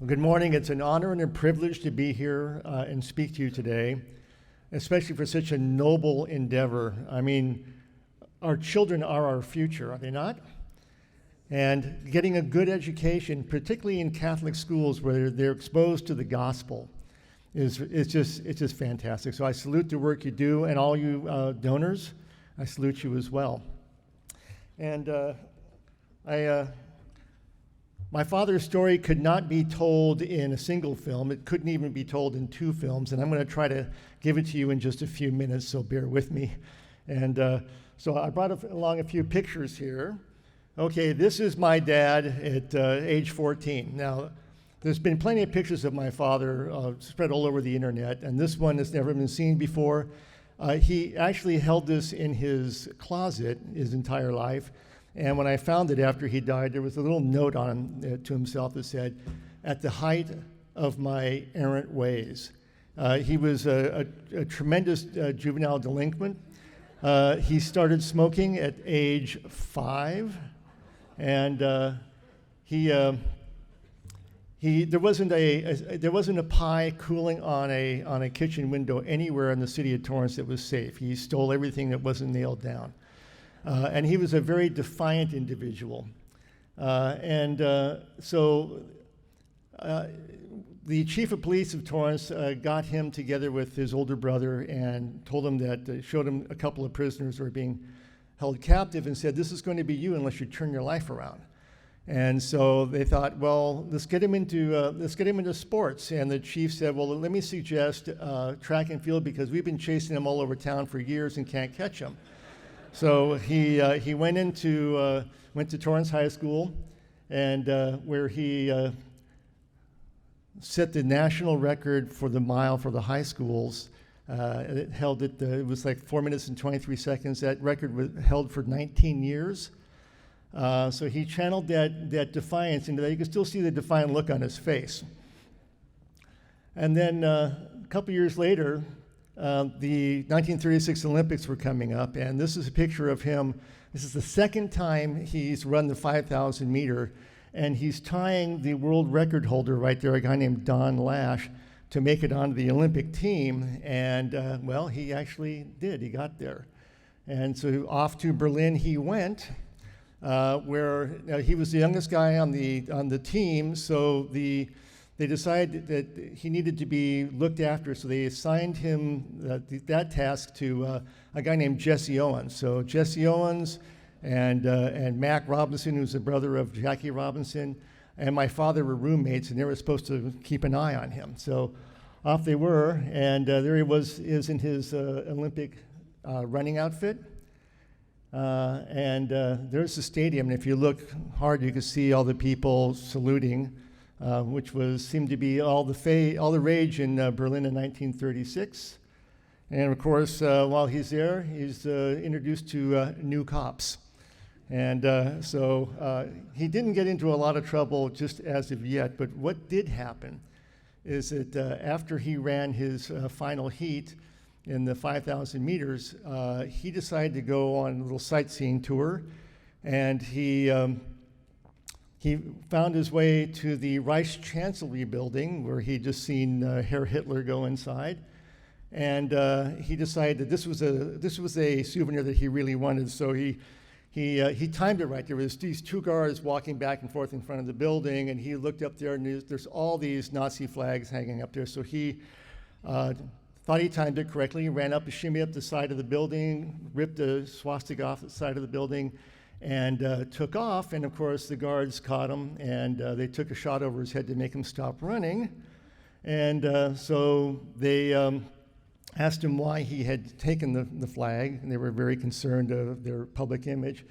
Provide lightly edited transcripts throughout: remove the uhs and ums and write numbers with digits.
Well, good morning. It's an honor and a privilege to be here and speak to you today, especially for such a noble endeavor. I mean, our children are our future, are they not? And getting a good education, particularly in Catholic schools where they're exposed to the gospel, it's just fantastic. So I salute the work you do, and all you donors, I salute you as well. And my father's story could not be told in a single film. It couldn't even be told in two films, and I'm going to try to give it to you in just a few minutes, so bear with me. And so I brought along a few pictures here. Okay, this is my dad at age 14. Now, there's been plenty of pictures of my father spread all over the internet, and this one has never been seen before. He actually held this in his closet his entire life. And when I found it after he died, there was a little note on it to himself that said, "At the height of my errant ways." He was a tremendous juvenile delinquent. He started smoking at age 5, and there wasn't a pie cooling on a kitchen window anywhere in the city of Torrance that was safe. He stole everything that wasn't nailed down. And he was a very defiant individual. So the chief of police of Torrance got him together with his older brother and told him that, showed him a couple of prisoners who were being held captive and said, "This is going to be you unless you turn your life around." And so they thought, well, let's get him into sports. And the chief said, well, let me suggest track and field, because we've been chasing him all over town for years and can't catch him. So he went to Torrance High School, and where he set the national record for the mile for the high schools. It was like 4 minutes and 23 seconds. That record was held for 19 years. So he channeled that defiance into that. You can still see the defiant look on his face. And then a couple years later, the 1936 Olympics were coming up, and this is a picture of him. This is the second time he's run the 5,000 meter, and he's tying the world record holder right there, a guy named Don Lash, to make it onto the Olympic team. And well, he actually did. He got there. And so off to Berlin he went, where he was the youngest guy on the team. So they decided that he needed to be looked after, so they assigned him that task to a guy named Jesse Owens. So Jesse Owens and Mac Robinson, who's the brother of Jackie Robinson, and my father were roommates, and they were supposed to keep an eye on him. So off they were, and there he is in his Olympic running outfit. And there's the stadium, and if you look hard, you can see all the people saluting. Which seemed to be all the rage in Berlin in 1936. And of course, while he's there, he's introduced to new cops. And so he didn't get into a lot of trouble just as of yet, but what did happen is that after he ran his final heat in the 5,000 meters, he decided to go on a little sightseeing tour, and he found his way to the Reich Chancellery building, where he'd just seen Herr Hitler go inside, and he decided that this was a souvenir that he really wanted. So he timed it right. There was these two guards walking back and forth in front of the building, and he looked up there, and there's all these Nazi flags hanging up there. So he thought he timed it correctly. He ran up, shimmy up the side of the building, ripped a swastika off the side of the building, and took off. And of course the guards caught him, and they took a shot over his head to make him stop running. And so they asked him why he had taken the flag, and they were very concerned of their public image.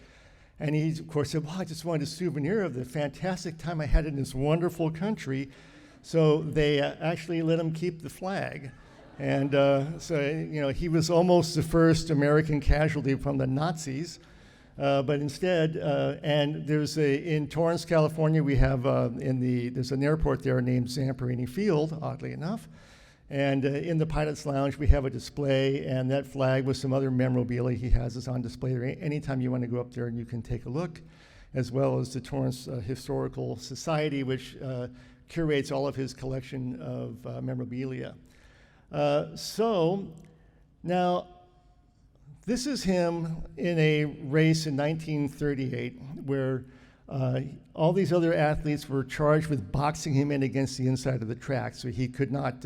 And he, of course, said, well, I just wanted a souvenir of the fantastic time I had in this wonderful country. So they actually let him keep the flag. And so, he was almost the first American casualty from the Nazis. But instead, and in Torrance, California, we have there's an airport there named Zamperini Field, oddly enough. And in the pilot's lounge, we have a display, and that flag with some other memorabilia he has is on display there. Anytime you want to go up there and you can take a look, as well as the Torrance Historical Society, which curates all of his collection of memorabilia. So now, this is him in a race in 1938 where all these other athletes were charged with boxing him in against the inside of the track, so he could not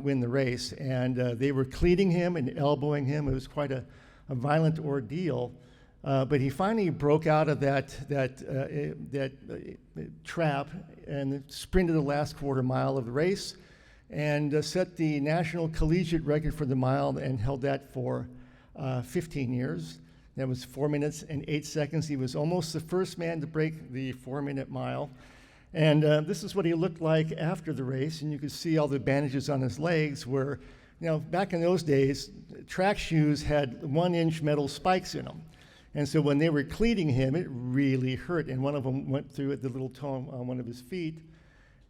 win the race. And they were cleating him and elbowing him. It was quite a violent ordeal. But he finally broke out of that trap and sprinted the last quarter mile of the race and set the national collegiate record for the mile and held that for 15 years. That was 4 minutes and 8 seconds. He was almost the first man to break the 4-minute mile. And this is what he looked like after the race. And you could see all the bandages on his legs where, back in those days, track shoes had 1-inch metal spikes in them. And so when they were cleating him, it really hurt. And one of them went through the little toe on one of his feet.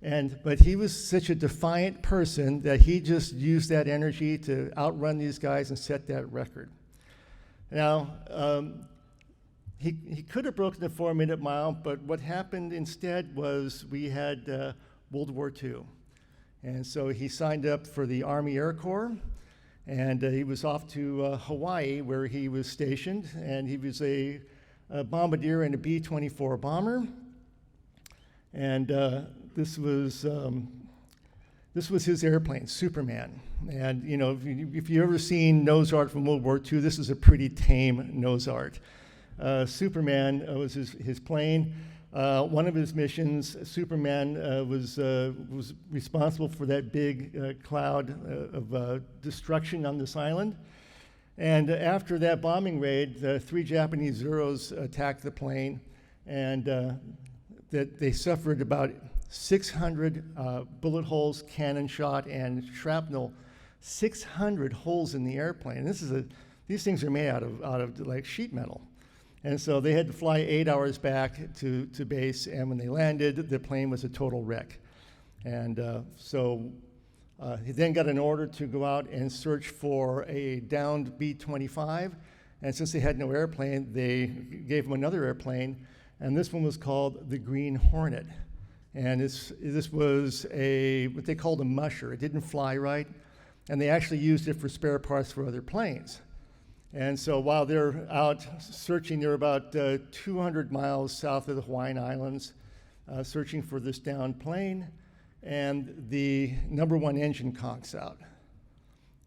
But he was such a defiant person that he just used that energy to outrun these guys and set that record. Now, he could have broken the 4-minute mile, but what happened instead was we had World War II. And so he signed up for the Army Air Corps, and he was off to Hawaii where he was stationed, and he was a bombardier in a B-24 bomber. And this was his airplane, Superman. And if you've ever seen nose art from World War II, this is a pretty tame nose art. Superman was his plane. One of his missions, Superman was responsible for that big cloud of destruction on this island. And after that bombing raid, the 3 Japanese Zeros attacked the plane, and that they suffered about 600 bullet holes, cannon shot, and shrapnel. 600 holes in the airplane. And these things are made out of like sheet metal. And so they had to fly 8 hours back to base, and when they landed, the plane was a total wreck. And so he then got an order to go out and search for a downed B-25, and since they had no airplane, they gave him another airplane, and this one was called the Green Hornet. And this was what they called a musher. It didn't fly right, and they actually used it for spare parts for other planes. And so while they're out searching, they're about 200 miles south of the Hawaiian Islands, searching for this downed plane, and the number 1 engine conks out.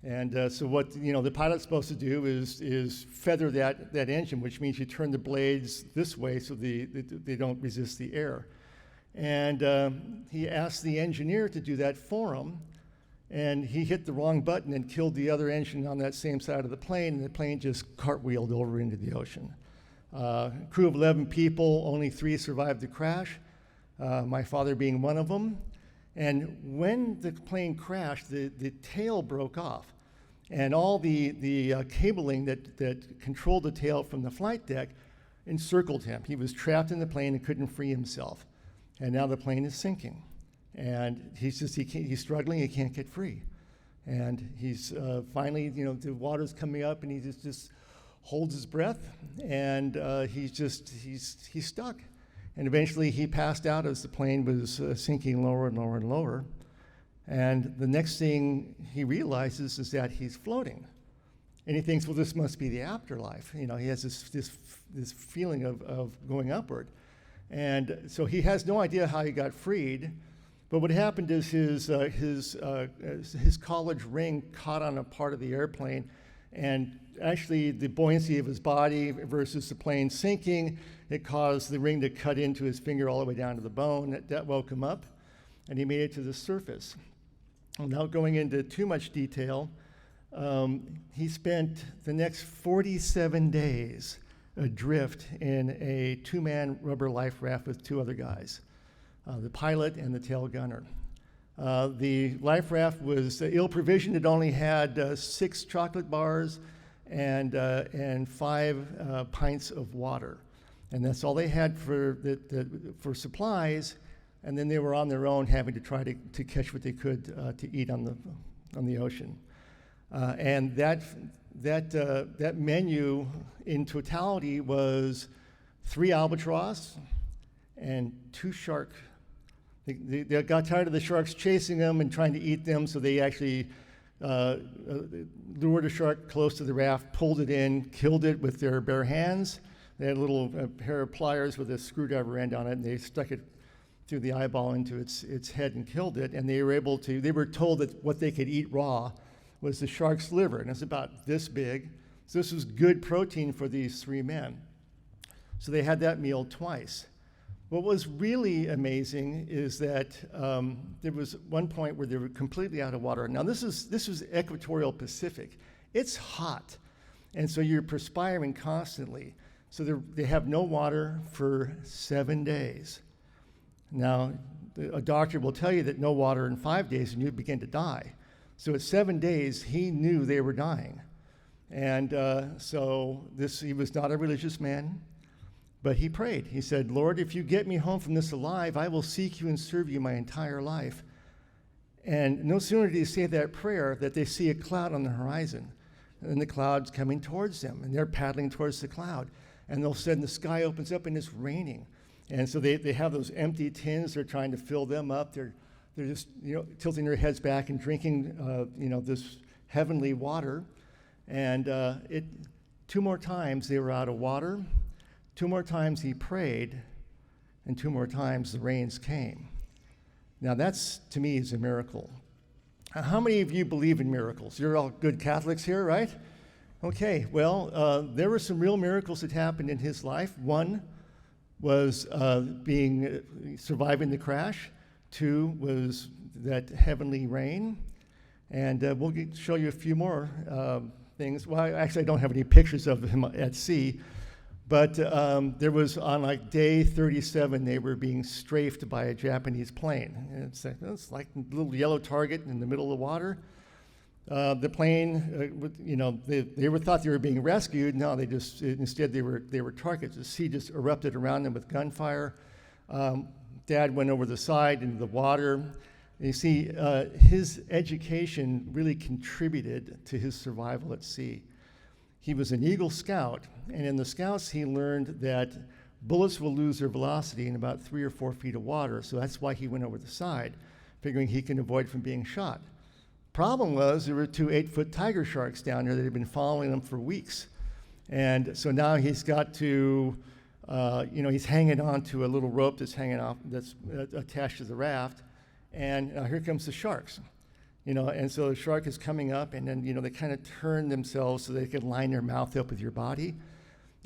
And so what the pilot's supposed to do is feather that engine, which means you turn the blades this way so they don't resist the air. And he asked the engineer to do that for him, and he hit the wrong button and killed the other engine on that same side of the plane, and the plane just cartwheeled over into the ocean. Crew of 11 people, only 3 survived the crash, my father being one of them. And when the plane crashed, the tail broke off, and all the cabling that controlled the tail from the flight deck encircled him. He was trapped in the plane and couldn't free himself. And now the plane is sinking. And he's struggling, he can't get free. And he's finally, the water's coming up, and he just holds his breath, and he's stuck. And eventually he passed out as the plane was sinking lower and lower and lower. And the next thing he realizes is that he's floating. And he thinks, well, this must be the afterlife. He has this feeling of going upward. And so he has no idea how he got freed. But what happened is his college ring caught on a part of the airplane, and actually the buoyancy of his body versus the plane sinking, it caused the ring to cut into his finger all the way down to the bone. That woke him up, and he made it to the surface. Without going into too much detail, he spent the next 47 days adrift in a 2-man rubber life raft with 2 other guys. The pilot and the tail gunner. The life raft was ill-provisioned. It only had 6 chocolate bars and 5 pints of water. And that's all they had for supplies, and then they were on their own having to try to catch what they could to eat on the ocean. And that menu in totality was 3 albatross and 2 shark. They got tired of the sharks chasing them and trying to eat them, so they actually lured a shark close to the raft, pulled it in, killed it with their bare hands. They had a little pair of pliers with a screwdriver end on it, and they stuck it through the eyeball into its head and killed it. And they were told that what they could eat raw was the shark's liver, and it's about this big. So this was good protein for these 3 men. So they had that meal twice. What was really amazing is that there was one point where they were completely out of water. Now this was equatorial Pacific. It's hot, and so you're perspiring constantly. So they have no water for 7 days. Now, a doctor will tell you that no water in 5 days and you begin to die. So at 7 days, he knew they were dying. And he was not a religious man, but he prayed. He said, Lord, if you get me home from this alive, I will seek you and serve you my entire life. And no sooner did he say that prayer that they see a cloud on the horizon, and the cloud's coming towards them, and they're paddling towards the cloud. And all of a sudden, the sky opens up, and it's raining. And so they have those empty tins. They're trying to fill them up. They're just tilting their heads back and drinking this heavenly water. And 2 more times they were out of water. 2 more times he prayed, and 2 more times the rains came. Now that's, to me, is a miracle. How many of you believe in miracles? You're all good Catholics here, right? Okay, well, there were some real miracles that happened in his life. One was surviving the crash. 2 was that heavenly rain. And we'll show you a few more things. Well, actually, I don't have any pictures of him at sea. But there was, on day 37, they were being strafed by a Japanese plane. And it's like a little yellow target in the middle of the water. The plane, they thought they were being rescued. No, instead they were targets. The sea just erupted around them with gunfire. Dad went over the side into the water. You see, his education really contributed to his survival at sea. He was an Eagle Scout, and in the Scouts he learned that bullets will lose their velocity in about 3 or 4 feet of water, so that's why he went over the side, figuring he can avoid from being shot. Problem was, there were 2 8-foot tiger sharks down there that had been following him for weeks. And so now he's got to, he's hanging on to a little rope that's attached to the raft, and here comes the sharks. And so the shark is coming up, and then, they kind of turn themselves so they can line their mouth up with your body.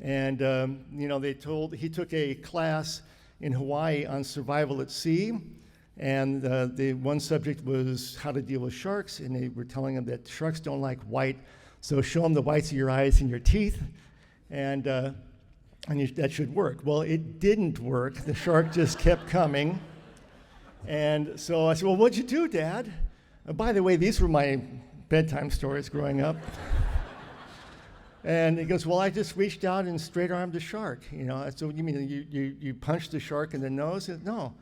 And, he took a class in Hawaii on survival at sea, and the one subject was how to deal with sharks, and they were telling him that sharks don't like white, so show them the whites of your eyes and your teeth, and that should work. Well, it didn't work. The shark just kept coming. And so I said, well, what'd you do, Dad? By the way, these were my bedtime stories growing up. And he goes, well, I just reached out and straight-armed the shark. So you mean you punched the shark in the nose? Said, no.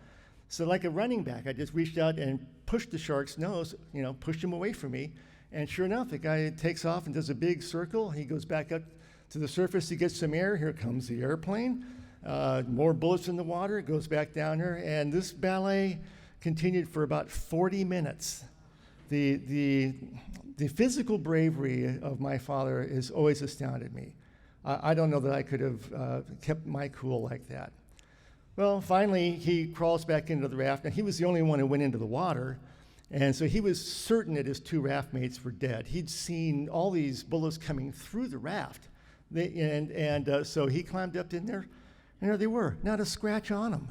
So like a running back, I just reached out and pushed the shark's nose, pushed him away from me. And sure enough, the guy takes off and does a big circle. He goes back up to the surface to get some air. Here comes the airplane. More bullets in the water. It goes back down there. And this ballet continued for about 40 minutes. The physical bravery of my father has always astounded me. I don't know that I could have kept my cool like that. Well, finally, he crawls back into the raft, and he was the only one who went into the water, and so he was certain that his 2 raft mates were dead. He'd seen all these bullets coming through the raft, so he climbed up in there, and there they were, not a scratch on them.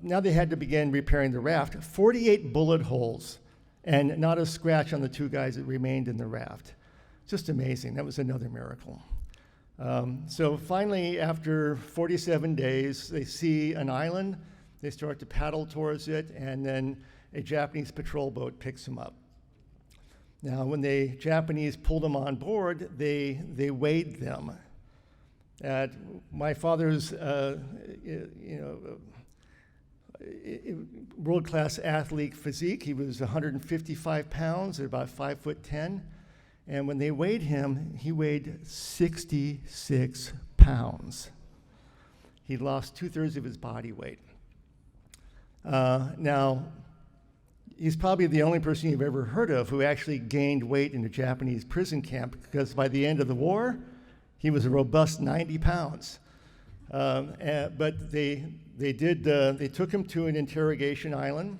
Now they had to begin repairing the raft. 48 bullet holes, and not a scratch on the 2 guys that remained in the raft. Just amazing. That was another miracle. So finally, after 47 days, they see an island. They start to paddle towards it, and then a Japanese patrol boat picks them up. Now, when the Japanese pulled them on board, they weighed them. At my father's, world-class athlete physique, he was 155 pounds at about 5'10", and when they weighed him, he weighed 66 pounds. He lost 2/3 of his body weight. Now, he's probably the only person you've ever heard of who actually gained weight in a Japanese prison camp, because by the end of the war, he was a robust 90 pounds. But they took him to an interrogation island.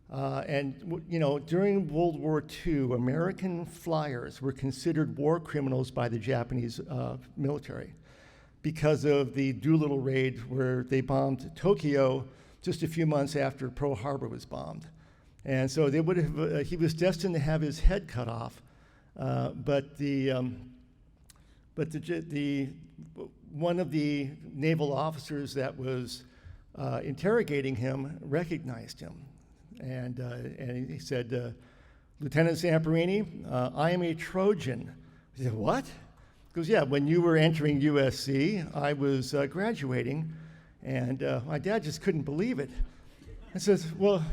During World War II, American flyers were considered war criminals by the Japanese military because of the Doolittle raid, where they bombed Tokyo just a few months after Pearl Harbor was bombed. And so they would have, he was destined to have his head cut off, but one of the naval officers that was interrogating him recognized him, and he said, "Lieutenant Zamperini, I am a Trojan." He said, "What?" He goes, "Yeah, when you were entering USC, I was graduating, and my dad just couldn't believe it." I says, "Well."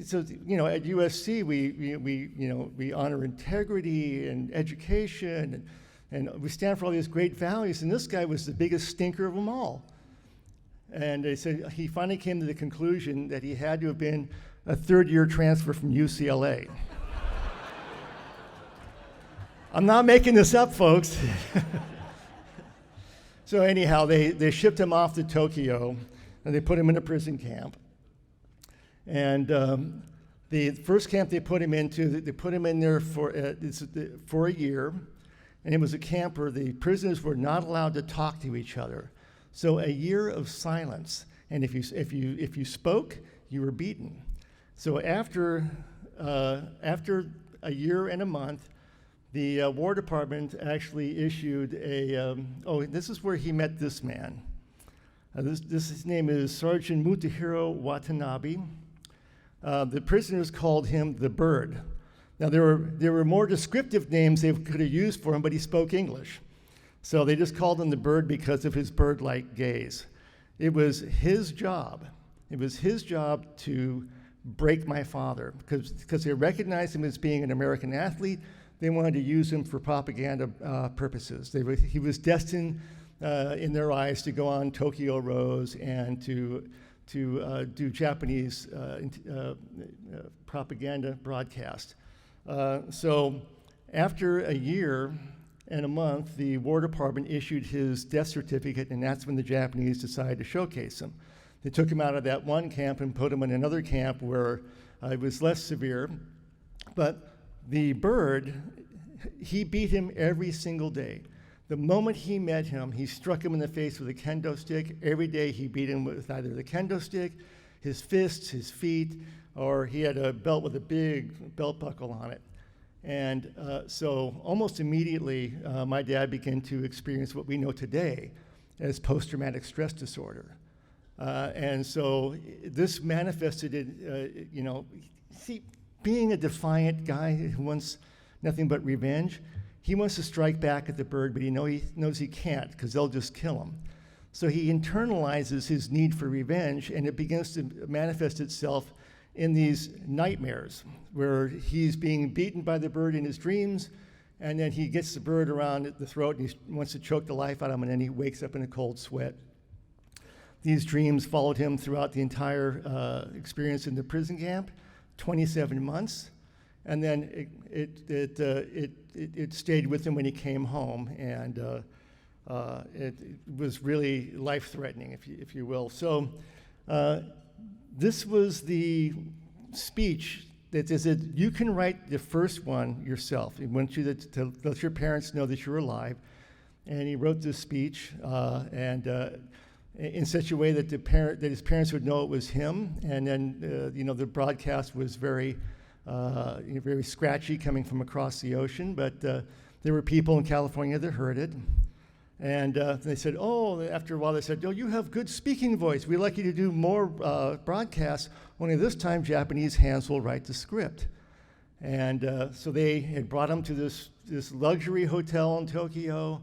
So, at USC, we honor integrity and education, and we stand for all these great values, and this guy was the biggest stinker of them all. And they said he finally came to the conclusion that he had to have been a third-year transfer from UCLA. I'm not making this up, folks. So anyhow, they shipped him off to Tokyo, and they put him in a prison camp. And the first camp they put him into, they put him in there for a year, and it was a camp where the prisoners were not allowed to talk to each other. So a year of silence, and if you spoke, you were beaten. So after a year and a month, the War Department actually issued this is where he met this man. His name is Sergeant Mutahiro Watanabe. The prisoners called him the Bird. Now, there were more descriptive names they could have used for him, but he spoke English. So they just called him the Bird because of his bird-like gaze. It was his job. It was his job to break my father, because they recognized him as being an American athlete. They wanted to use him for propaganda purposes. He was destined, in their eyes, to go on Tokyo Rose and to do Japanese propaganda broadcast. So after a year and a month, the War Department issued his death certificate, and that's when the Japanese decided to showcase him. They took him out of that one camp and put him in another camp where it was less severe. But the Bird, he beat him every single day. The moment he met him, he struck him in the face with a kendo stick. Every day he beat him with either the kendo stick, his fists, his feet, or he had a belt with a big belt buckle on it. And so almost immediately, my dad began to experience what we know today as post-traumatic stress disorder. And so this manifested it, being a defiant guy who wants nothing but revenge, he wants to strike back at the Bird, but he knows he can't, because they'll just kill him. So he internalizes his need for revenge, and it begins to manifest itself in these nightmares, where he's being beaten by the Bird in his dreams, and then he gets the Bird around the throat, and he wants to choke the life out of him, and then he wakes up in a cold sweat. These dreams followed him throughout the entire experience in the prison camp, 27 months. And then it stayed with him when he came home, and it was really life-threatening, if you will. So this was the speech that said, you can write the first one yourself. He wants you to let your parents know that you're alive. And he wrote this speech, in such a way that his parents would know it was him. And then the broadcast was very scratchy, coming from across the ocean, but there were people in California that heard it. And they said, after a while they said, you have good speaking voice. We'd like you to do more broadcasts, only this time Japanese hands will write the script. And so they had brought him to this luxury hotel in Tokyo,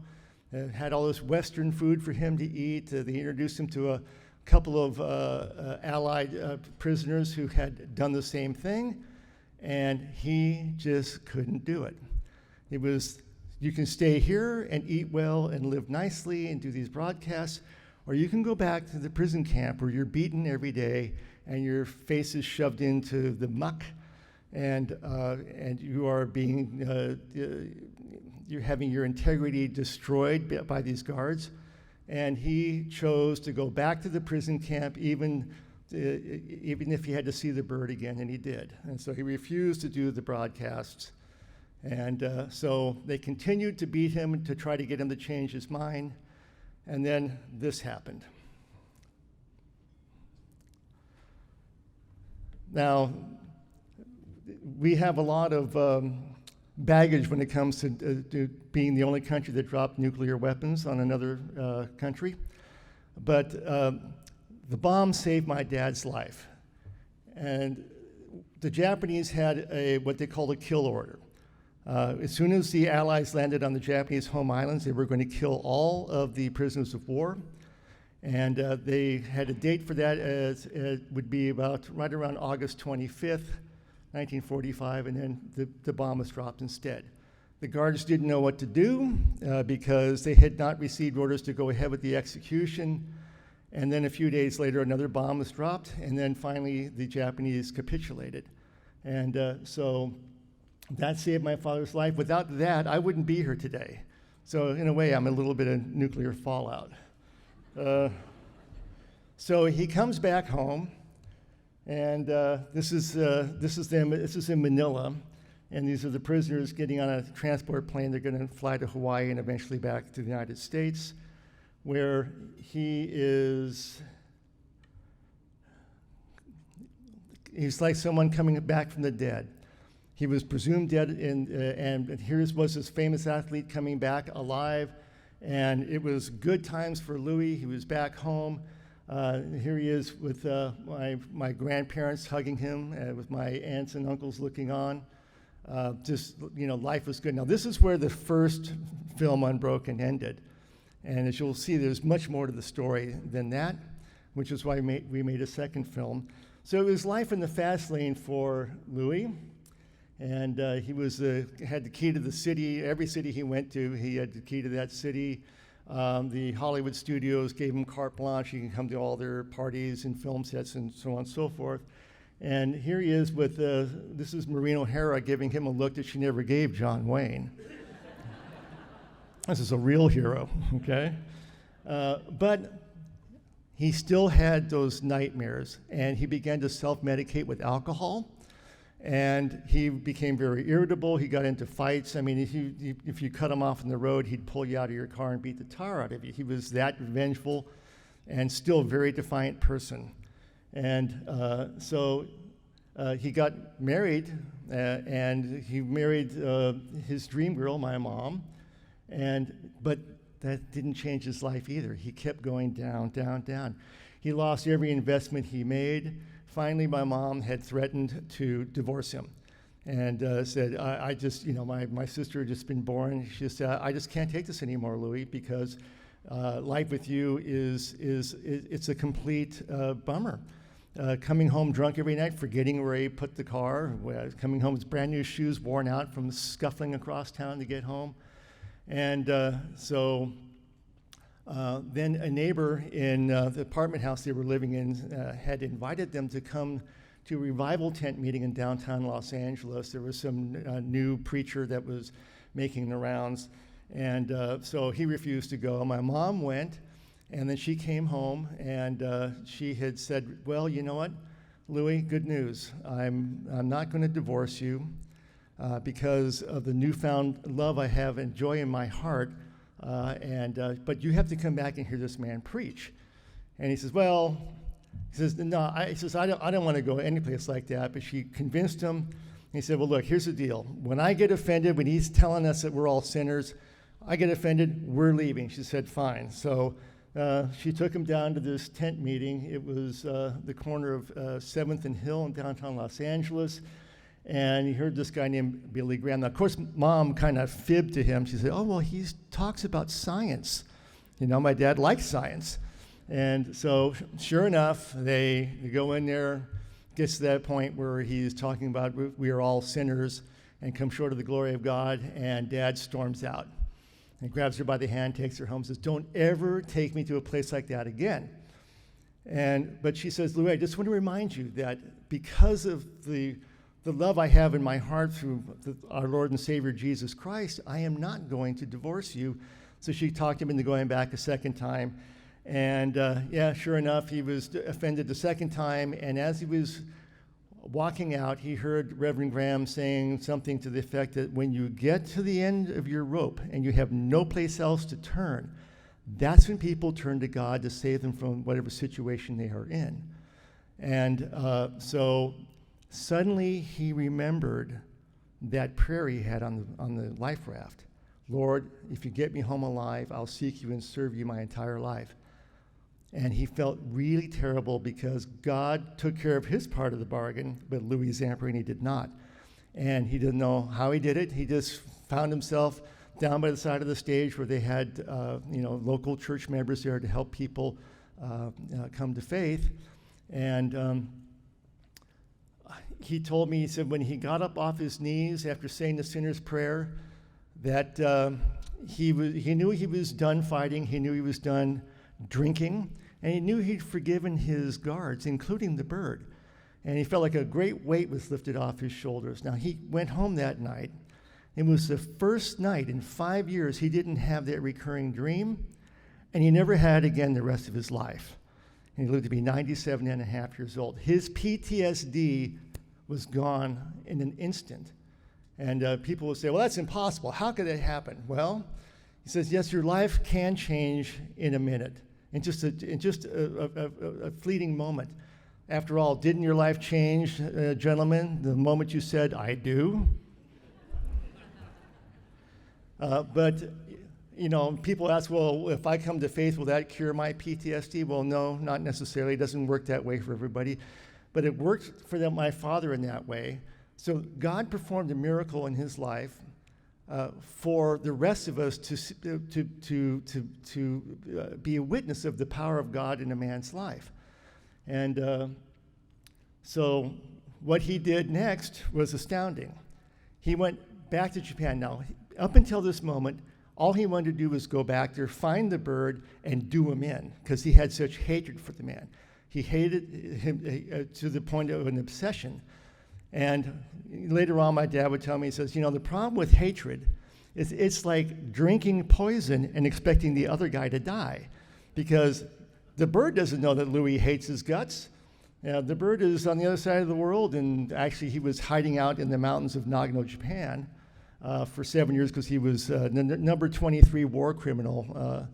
had all this Western food for him to eat. They introduced him to a couple of Allied prisoners who had done the same thing. And he just couldn't do it. It was, you can stay here and eat well and live nicely and do these broadcasts, or you can go back to the prison camp where you're beaten every day and your face is shoved into the muck, and you are being, you're having your integrity destroyed by these guards. And he chose to go back to the prison camp, even if he had to see the bird again, and he did. And so he refused to do the broadcasts. And so they continued to beat him to try to get him to change his mind. And then this happened. Now, we have a lot of baggage when it comes to being the only country that dropped nuclear weapons on another country. But the bomb saved my dad's life. And the Japanese had what they called a kill order. As soon as the Allies landed on the Japanese home islands, they were going to kill all of the prisoners of war. And they had a date for that, as it would be about right around August 25th, 1945, and then the bomb was dropped instead. The guards didn't know what to do because they had not received orders to go ahead with the execution. And then a few days later, another bomb was dropped, and then finally the Japanese capitulated. And so that saved my father's life. Without that, I wouldn't be here today. So in a way, I'm a little bit of nuclear fallout. So he comes back home, and this is them. This is in Manila, and these are the prisoners getting on a transport plane. They're going to fly to Hawaii and eventually back to the United States, where he's like someone coming back from the dead. He was presumed dead, and here was this famous athlete coming back alive, and it was good times for Louis. He was back home. Here he is with my grandparents hugging him, with my aunts and uncles looking on. Life was good. Now, this is where the first film, Unbroken, ended. And as you'll see, there's much more to the story than that, which is why we made a second film. So it was life in the fast lane for Louis. And he had the key to the city. Every city he went to, he had the key to that city. The Hollywood studios gave him carte blanche. He can come to all their parties and film sets and so on and so forth. And here he is with, this is Maureen O'Hara giving him a look that she never gave John Wayne. This is a real hero, okay? But he still had those nightmares, and he began to self-medicate with alcohol. And he became very irritable. He got into fights. I mean, if you cut him off on the road, he'd pull you out of your car and beat the tar out of you. He was that vengeful and still a very defiant person. And so he got married, and he married his dream girl, my mom. But that didn't change his life either. He kept going down, down, down. He lost every investment he made. Finally, my mom had threatened to divorce him and said, I just, my sister had just been born. She said, I just can't take this anymore, Louis, because life with you it's a complete bummer. Coming home drunk every night, forgetting where he put the car, coming home with brand new shoes worn out from scuffling across town to get home. And so then a neighbor in the apartment house they were living in had invited them to come to a revival tent meeting in downtown Los Angeles. There was some new preacher that was making the rounds, and so he refused to go. My mom went, and then she came home, and she had said, well, you know what, Louis, good news. I'm not going to divorce you because of the newfound love I have and joy in my heart. But you have to come back and hear this man preach. And he says, no, I don't want to go any place like that. But she convinced him. He said, well, look, here's the deal. When I get offended, when he's telling us that we're all sinners, I get offended, we're leaving. She said, fine. So she took him down to this tent meeting. It was the corner of 7th and Hill in downtown Los Angeles. And he heard this guy named Billy Graham. Now, of course, Mom kind of fibbed to him. She said, oh, well, he talks about science. My dad likes science. And so, sure enough, they go in there, gets to that point where he's talking about we are all sinners and come short of the glory of God, and Dad storms out and grabs her by the hand, takes her home, says, don't ever take me to a place like that again. But she says, Louis, I just want to remind you that because of the love I have in my heart through our Lord and Savior Jesus Christ, I am not going to divorce you. So she talked him into going back a second time. And sure enough, he was offended the second time. And as he was walking out, he heard Reverend Graham saying something to the effect that when you get to the end of your rope and you have no place else to turn, that's when people turn to God to save them from whatever situation they are in. And so suddenly he remembered that prayer he had on the life raft. Lord, if you get me home alive, I'll seek you and serve you my entire life. And he felt really terrible because God took care of his part of the bargain, but Louis Zamperini did not. And he didn't know how he did it. He just found himself down by the side of the stage where they had local church members there to help people come to faith. And he told me, he said when he got up off his knees after saying the sinner's prayer, that he knew he was done fighting, he knew he was done drinking, and he knew he'd forgiven his guards, including the bird. And he felt like a great weight was lifted off his shoulders. Now, he went home that night. It was the first night in 5 years he didn't have that recurring dream, and he never had again the rest of his life. And he lived to be 97 and a half years old. His PTSD was gone in an instant. And people will say, well, that's impossible. How could that happen? Well, he says, yes, your life can change in a minute, in just a fleeting moment. After all, didn't your life change, gentlemen, the moment you said, I do? But people ask, well, if I come to faith, will that cure my PTSD? Well, no, not necessarily. It doesn't work that way for everybody. But it worked for my father in that way. So God performed a miracle in his life for the rest of us to be a witness of the power of God in a man's life. And so what he did next was astounding. He went back to Japan. Now, up until this moment, all he wanted to do was go back there, find the bird, and do him in, because he had such hatred for the man. He hated him to the point of an obsession. And later on, my dad would tell me, he says, the problem with hatred is it's like drinking poison and expecting the other guy to die, because the bird doesn't know that Louis hates his guts. The bird is on the other side of the world, and actually he was hiding out in the mountains of Nagano, Japan, for 7 years because he was number 23 war criminal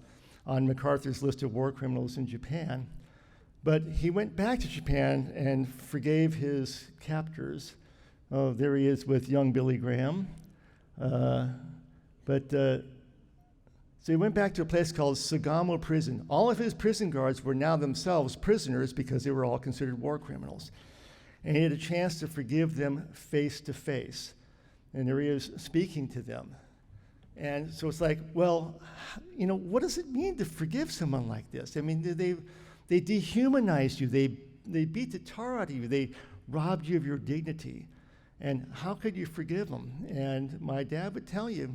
on MacArthur's list of war criminals in Japan. But he went back to Japan and forgave his captors. Oh, there he is with young Billy Graham. So he went back to a place called Sagamo Prison. All of his prison guards were now themselves prisoners because they were all considered war criminals. And he had a chance to forgive them face to face. And there he is speaking to them. And so it's like, well, what does it mean to forgive someone like this? I mean, they dehumanized you. They beat the tar out of you. They robbed you of your dignity. And how could you forgive them? And my dad would tell you,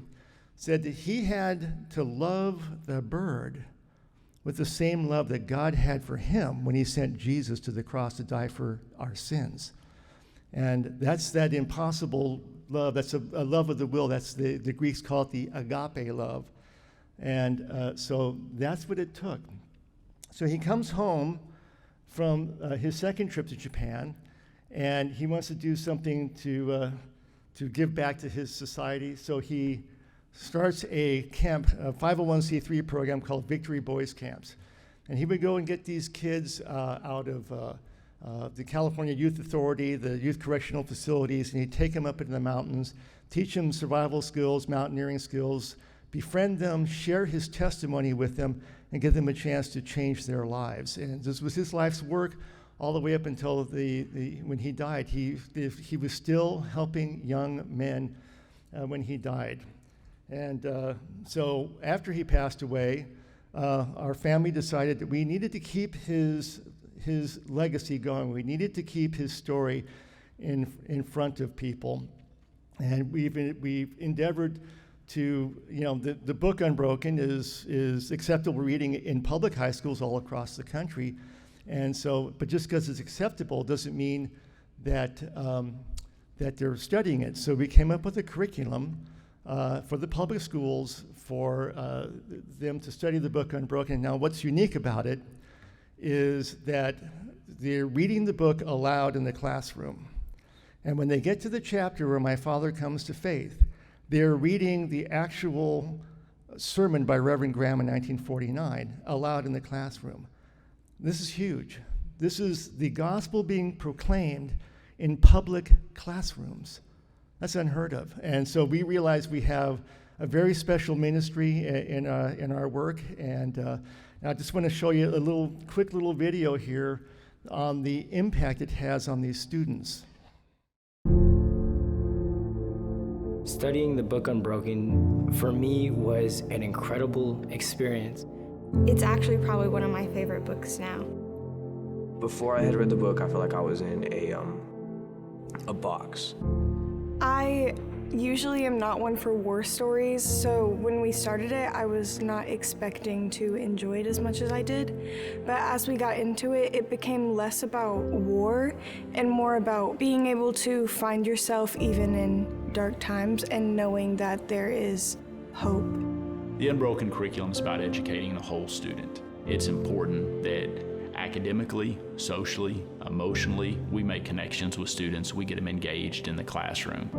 said that he had to love the bird with the same love that God had for him when he sent Jesus to the cross to die for our sins. And that's that impossible love. That's a love of the will. That's the Greeks call it the agape love. And so that's what it took. So he comes home from his second trip to Japan, and he wants to do something to give back to his society. So he starts a camp, a 501c3 program called Victory Boys Camps. And he would go and get these kids out of the California Youth Authority, the youth correctional facilities, and he'd take them up into the mountains, teach them survival skills, mountaineering skills, befriend them, share his testimony with them, and give them a chance to change their lives. And this was his life's work all the way up until when he died. He was still helping young men when he died. And so after he passed away, our family decided that we needed to keep his legacy going. We needed to keep his story in front of people. And we've endeavored to, the book Unbroken is acceptable reading in public high schools all across the country. And so, but just because it's acceptable doesn't mean that, that they're studying it. So we came up with a curriculum for the public schools for them to study the book Unbroken. Now, what's unique about it is that they're reading the book aloud in the classroom. And when they get to the chapter where my father comes to faith, they're reading the actual sermon by Reverend Graham in 1949 aloud in the classroom. This is huge. This is the gospel being proclaimed in public classrooms. That's unheard of. And so we realize we have a very special ministry in our work. And I just want to show you a quick little video here on the impact it has on these students. Studying the book Unbroken, for me, was an incredible experience. It's actually probably one of my favorite books now. Before I had read the book, I felt like I was in a box. I usually am not one for war stories, so when we started it, I was not expecting to enjoy it as much as I did. But as we got into it, it became less about war and more about being able to find yourself even in dark times and knowing that there is hope. The Unbroken curriculum is about educating the whole student. It's important that academically, socially, emotionally, we make connections with students, we get them engaged in the classroom.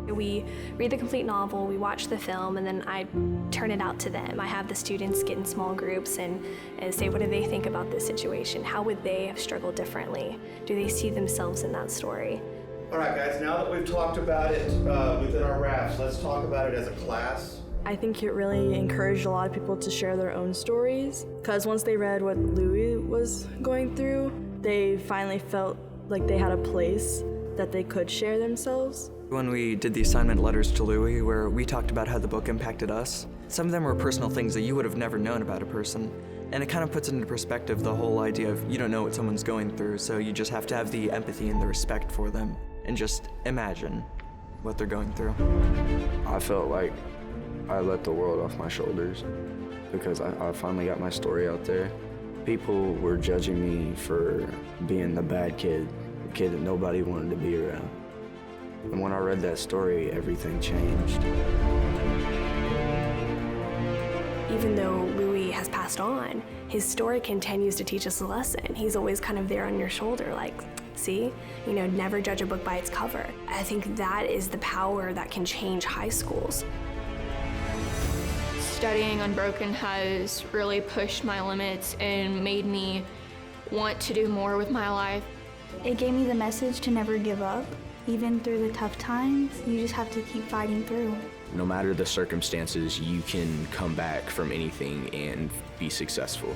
We read the complete novel, we watch the film, and then I turn it out to them. I have the students get in small groups and say, what do they think about this situation? How would they have struggled differently? Do they see themselves in that story? All right, guys, now that we've talked about it within our rafts, let's talk about it as a class. I think it really encouraged a lot of people to share their own stories, because once they read what Louis was going through, they finally felt like they had a place that they could share themselves. When we did the assignment letters to Louis, where we talked about how the book impacted us, some of them were personal things that you would have never known about a person. And it kind of puts into perspective the whole idea of you don't know what someone's going through, so you just have to have the empathy and the respect for them and just imagine what they're going through. I felt like I let the world off my shoulders because I finally got my story out there. People were judging me for being the bad kid, the kid that nobody wanted to be around. And when I read that story, everything changed. Even though Louis has passed on, his story continues to teach us a lesson. He's always kind of there on your shoulder, like, see, never judge a book by its cover. I think that is the power that can change high schools. Studying Unbroken has really pushed my limits and made me want to do more with my life. It gave me the message to never give up. Even through the tough times, you just have to keep fighting through. No matter the circumstances, you can come back from anything and be successful.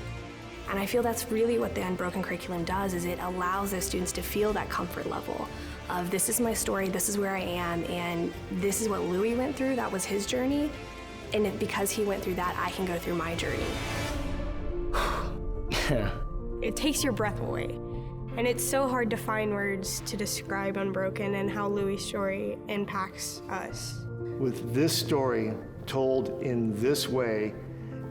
And I feel that's really what the Unbroken curriculum does, is it allows those students to feel that comfort level of this is my story, this is where I am, and this is what Louis went through, that was his journey. And because he went through that, I can go through my journey. It takes your breath away. And it's so hard to find words to describe Unbroken and how Louis' story impacts us. With this story told in this way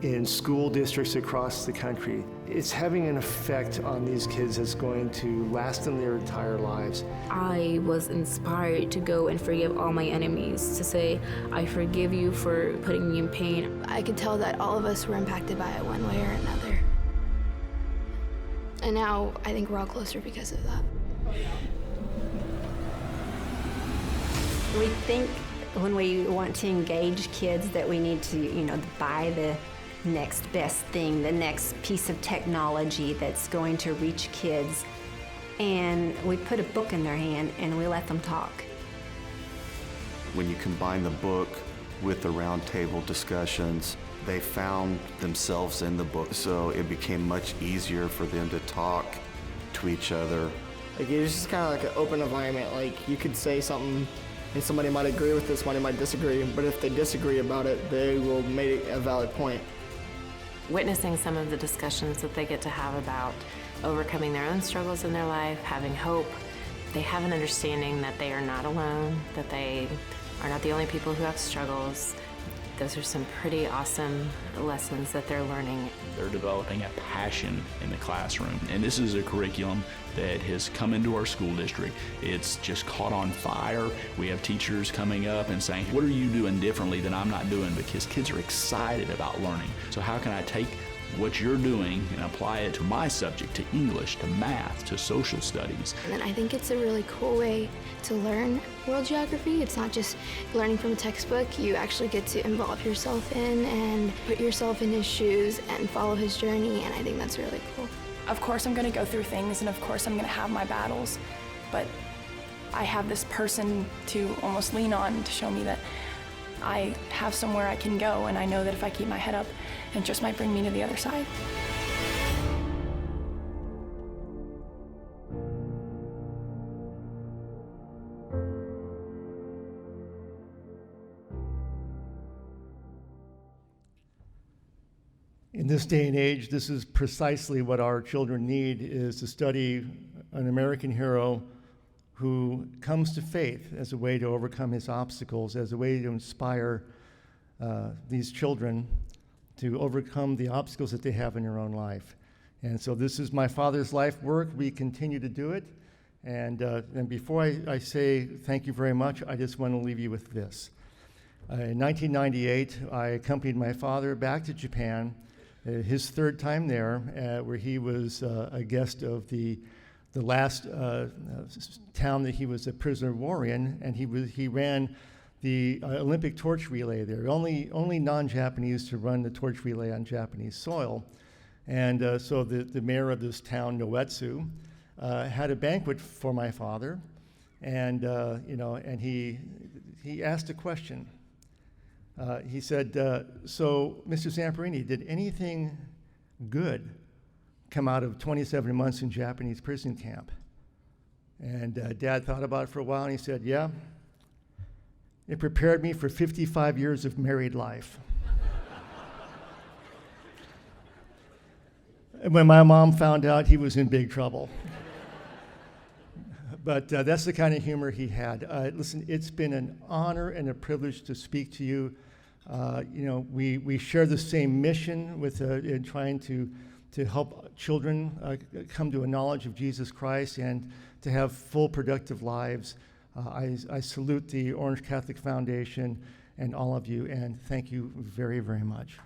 in school districts across the country, it's having an effect on these kids that's going to last them their entire lives. I was inspired to go and forgive all my enemies, to say, I forgive you for putting me in pain. I could tell that all of us were impacted by it one way or another. And now I think we're all closer because of that. We think when we want to engage kids that we need to, buy the next best thing, the next piece of technology that's going to reach kids. And we put a book in their hand and we let them talk. When you combine the book with the roundtable discussions, they found themselves in the book, so it became much easier for them to talk to each other. Like, it was just kind of like an open environment. Like, you could say something and somebody might agree with this, somebody might disagree, but if they disagree about it, they will make a valid point. Witnessing some of the discussions that they get to have about overcoming their own struggles in their life, having hope, they have an understanding that they are not alone, that they are not the only people who have struggles. Those are some pretty awesome lessons that they're learning. They're developing a passion in the classroom. And this is a curriculum that has come into our school district. It's just caught on fire. We have teachers coming up and saying, what are you doing differently that I'm not doing? Because kids are excited about learning. So how can I take what you're doing and apply it to my subject, to English, to math, to social studies? And I think it's a really cool way to learn world geography. It's not just learning from a textbook. You actually get to involve yourself in and put yourself in his shoes and follow his journey, and I think that's really cool. Of course I'm gonna go through things, and of course I'm gonna have my battles, but I have this person to almost lean on to show me that I have somewhere I can go, and I know that if I keep my head up, it just might bring me to the other side. In this day and age, this is precisely what our children need, is to study an American hero who comes to faith as a way to overcome his obstacles, as a way to inspire these children to overcome the obstacles that they have in their own life. And so this is my father's life work. We continue to do it. And before I say thank you very much, I just want to leave you with this. In 1998, I accompanied my father back to Japan, his third time there, where he was a guest of the last town that he was a prisoner of war in, and he ran the Olympic torch relay there. Only non-Japanese to run the torch relay on Japanese soil. And so the mayor of this town, Noetsu, had a banquet for my father, and and he asked a question. He said, so Mr. Zamperini, did anything good come out of 27 months in Japanese prison camp? And Dad thought about it for a while, and he said, yeah, it prepared me for 55 years of married life. And when my mom found out, he was in big trouble. But that's the kind of humor he had. Listen, it's been an honor and a privilege to speak to you. We share the same mission with in trying to help children come to a knowledge of Jesus Christ and to have full, productive lives. I salute the Orange Catholic Foundation and all of you, and thank you very, very much.